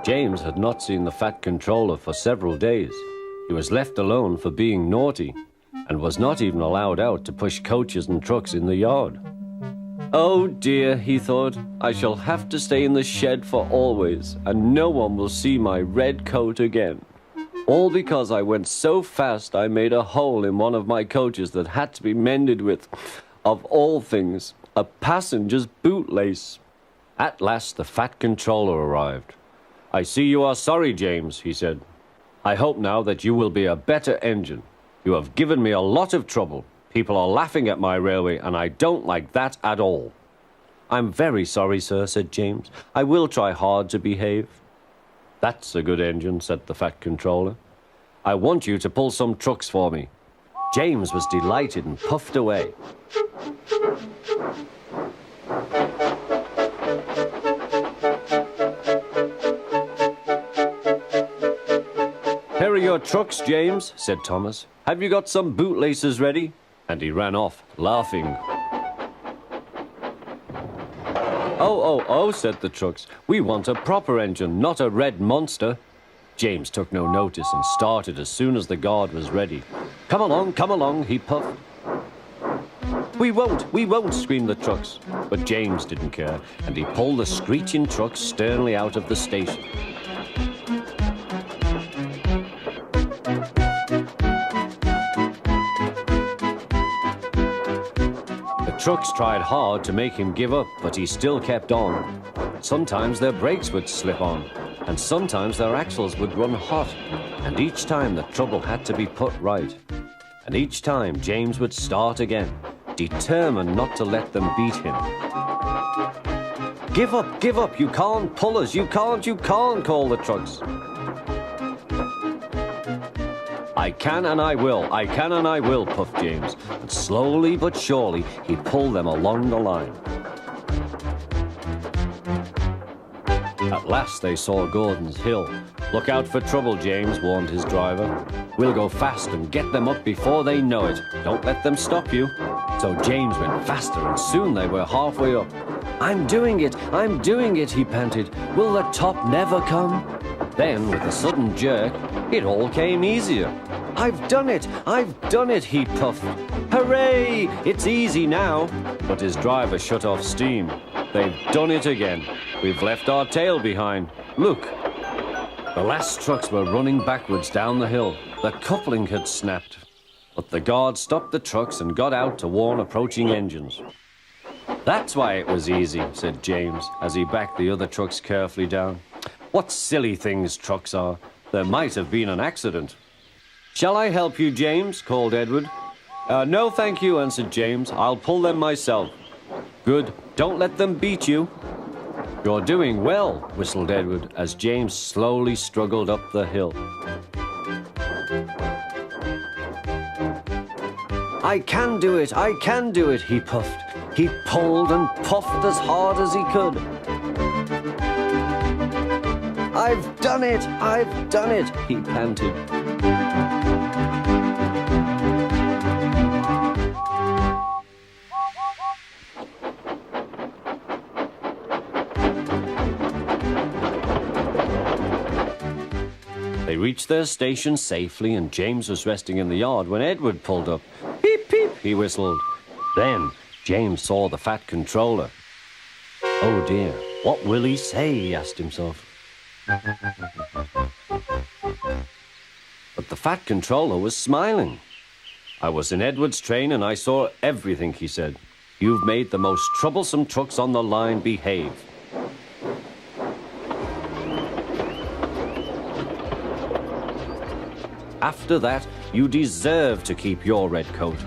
James had not seen the Fat Controller for several days. He was left alone for being naughty and was not even allowed out to push coaches and trucks in the yard. Oh dear, he thought, I shall have to stay in the shed for always, and no one will see my red coat again. All because I went so fast I made a hole in one of my coaches that had to be mended with, of all things, a passenger's bootlace. At last the Fat Controller arrived. I see you are sorry, James, he said. I hope now that you will be a better engine. You have given me a lot of trouble. People are laughing at my railway, and I don't like that at all. I'm very sorry, sir, said James. I will try hard to behave. That's a good engine, said the Fat Controller. I want you to pull some trucks for me. James was delighted and puffed away. Here are your trucks, James, said Thomas. Have you got some bootlaces ready? And he ran off, laughing. Oh, said the trucks. We want a proper engine, not a red monster. James took no notice and started as soon as the guard was ready. Come along, he puffed. We won't, screamed the trucks. But James didn't care, and he pulled the screeching trucks sternly out of the station. The trucks tried hard to make him give up, but he still kept on. Sometimes their brakes would slip on, and sometimes their axles would run hot, and each time the trouble had to be put right. And each time James would start again, determined not to let them beat him. Give up, you can't pull us, you can't, called the trucks. I can and I will, puffed James, and slowly but surely he pulled them along the line. At last they saw Gordon's Hill. Look out for trouble, James, warned his driver. We'll go fast and get them up before they know it. Don't let them stop you. So James went faster, and soon they were halfway up. I'm doing it, he panted. Will the top never come? Then, with a sudden jerk, it all came easier. I've done it, he puffed. Hooray! It's easy now. But his driver shut off steam. They've done it again. We've left our tail behind. Look. The last trucks were running backwards down the hill. The coupling had snapped. But the guard stopped the trucks and got out to warn approaching engines. That's why it was easy, said James, as he backed the other trucks carefully down. What silly things trucks are. There might have been an accident. Shall I help you, James? Called Edward. No, thank you, answered James. I'll pull them myself. Good. Don't let them beat you. You're doing well, whistled Edward, as James slowly struggled up the hill. I can do it, he puffed. He pulled and puffed as hard as he could. I've done it, he panted. They reached their station safely, and James was resting in the yard when Edward pulled up. Peep, peep, he whistled. Then James saw the Fat Controller. Oh dear, what will he say, he asked himself. But the Fat Controller was smiling. I was in Edward's train and I saw everything, he said. You've made the most troublesome trucks on the line behave. After that, you deserve to keep your red coat.